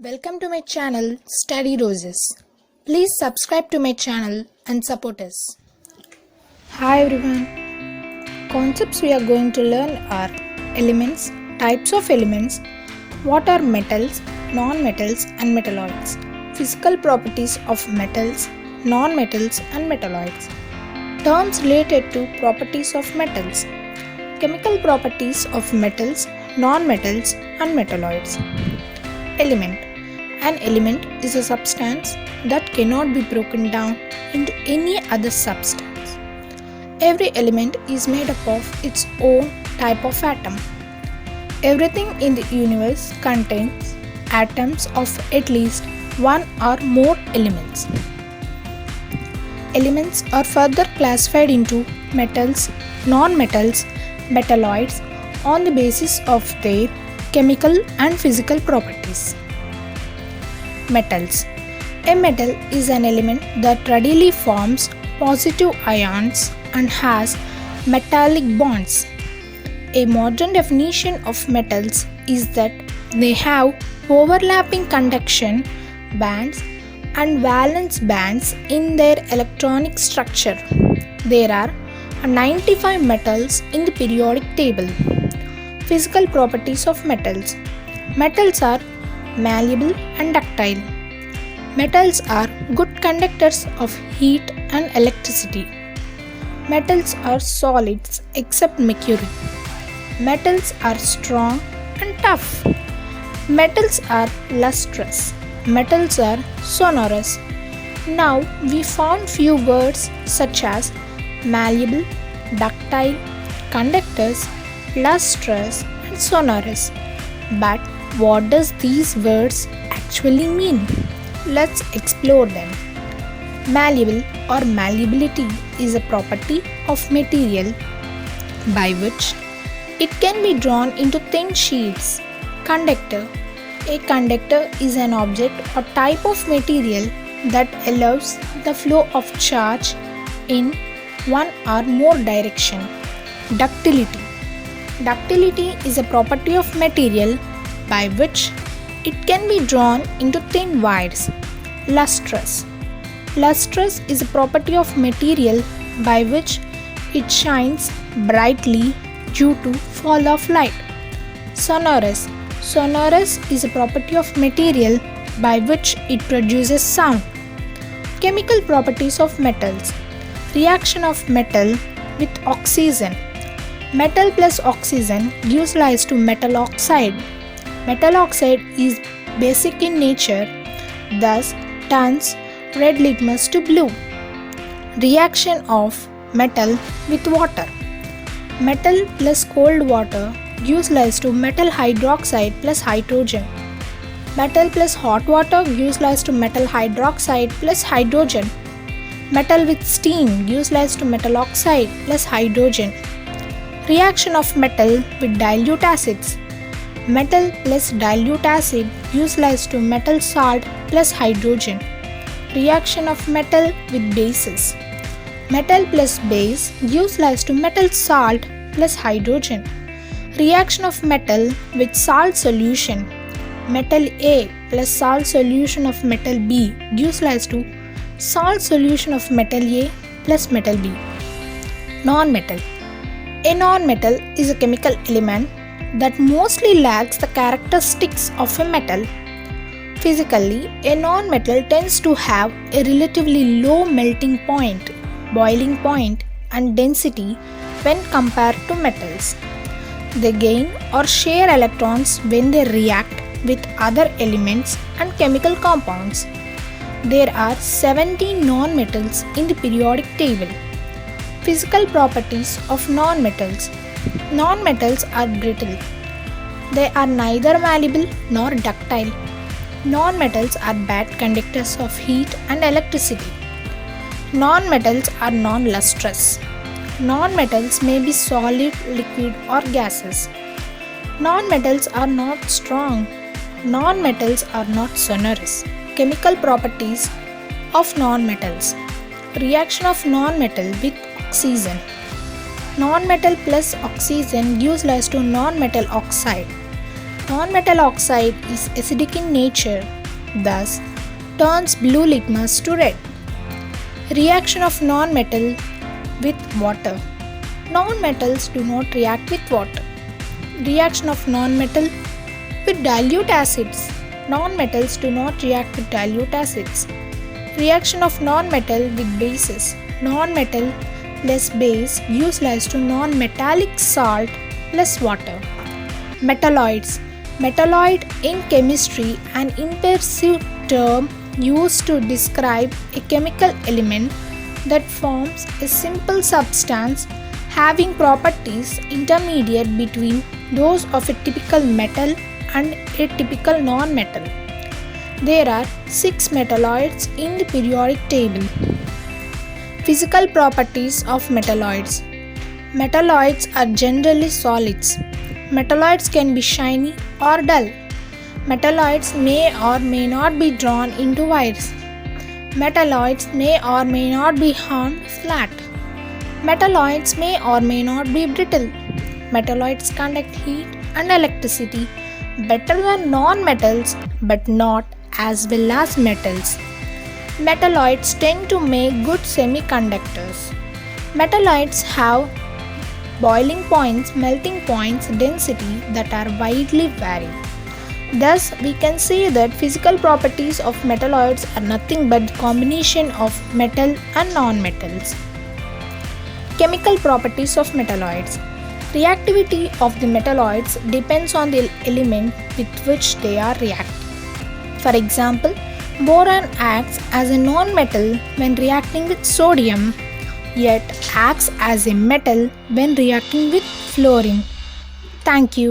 Welcome to my channel Study Roses. Please subscribe to my channel and support us. Hi everyone. Concepts we are going to learn are elements, types of elements, what are metals, non-metals and metalloids, physical properties of metals, non-metals and metalloids, terms related to properties of metals, chemical properties of metals, non-metals and metalloids. Element. An element is a substance that cannot be broken down into any other substance. Every element is made up of its own type of atom. Everything in the universe contains atoms of at least one or more elements. Elements are further classified into metals, non-metals, metalloids on the basis of their chemical and physical properties. Metals. A metal is an element that readily forms positive ions and has metallic bonds. A modern definition of metals is that they have overlapping conduction bands and valence bands in their electronic structure. There are 95 metals in the periodic table. Physical properties of metals. Metals are malleable and ductile. Metals are good conductors of heat and electricity. Metals are solids except mercury. Metals are strong and tough. Metals are lustrous. Metals are sonorous. Now we found few words such as malleable, ductile, conductors, lustrous and sonorous. But what does these words actually mean? Let's explore them. Malleable or malleability is a property of material by which it can be drawn into thin sheets. Conductor. A conductor is an object or type of material that allows the flow of charge in one or more direction. Ductility. Ductility is a property of material by which it can be drawn into thin wires. Lustrous. Lustrous is a property of material by which it shines brightly due to fall of light. Sonorous. Sonorous is a property of material by which it produces sound. Chemical properties of metals. Reaction of metal with oxygen. Metal plus oxygen gives rise to metal oxide. Metal oxide is basic in nature, thus turns red litmus to blue. Reaction of metal with water. Metal plus cold water gives rise to metal hydroxide plus hydrogen. Metal plus hot water gives rise to metal hydroxide plus hydrogen. Metal with steam gives rise to metal oxide plus hydrogen. Reaction of metal with dilute acids. Metal plus dilute acid gives rise to metal salt plus hydrogen. Reaction of metal with bases. Metal plus base gives rise to metal salt plus hydrogen. Reaction of metal with salt solution. Metal A plus salt solution of metal B gives rise to salt solution of metal A plus metal B. Non-metal. A non-metal is a chemical element that mostly lacks the characteristics of a metal. Physically, a non-metal tends to have a relatively low melting point, boiling point, and density when compared to metals. They gain or share electrons when they react with other elements and chemical compounds. There are 17 non-metals in the periodic table. Physical properties of non-metals. Non-metals are brittle. They are neither malleable nor ductile. Non-metals are bad conductors of heat and electricity. Non-metals are non-lustrous. Non-metals may be solid, liquid or gases. Non-metals are not strong. Non-metals are not sonorous. Chemical properties of non-metals. Reaction of non-metal with oxygen. Non-metal plus oxygen gives rise to non-metal oxide. Non-metal oxide is acidic in nature, thus turns blue litmus to red. Reaction of non-metal with water. Non-metals do not react with water. Reaction of non-metal with dilute acids. Non-metals do not react with dilute acids. Reaction of non-metal with bases. Non-metal plus base gives rise to non-metallic salt plus water. Metalloids. Metalloid in chemistry, an impressive term used to describe a chemical element that forms a simple substance having properties intermediate between those of a typical metal and a typical non-metal. There are 6 metalloids in the periodic table. Physical properties of metalloids. Metalloids are generally solids. Metalloids can be shiny or dull. Metalloids may or may not be drawn into wires. Metalloids may or may not be hard flat. Metalloids may or may not be brittle. Metalloids conduct heat and electricity better than non-metals but not as well as metals. Metalloids tend to make good semiconductors. Metalloids have boiling points, melting points, density that are widely varied. Thus, we can say that physical properties of metalloids are nothing but the combination of metal and non-metals. Chemical properties of metalloids. Reactivity of the metalloids depends on the element with which they are reacting. For example, boron acts as a non-metal when reacting with sodium, yet acts as a metal when reacting with fluorine. Thank you.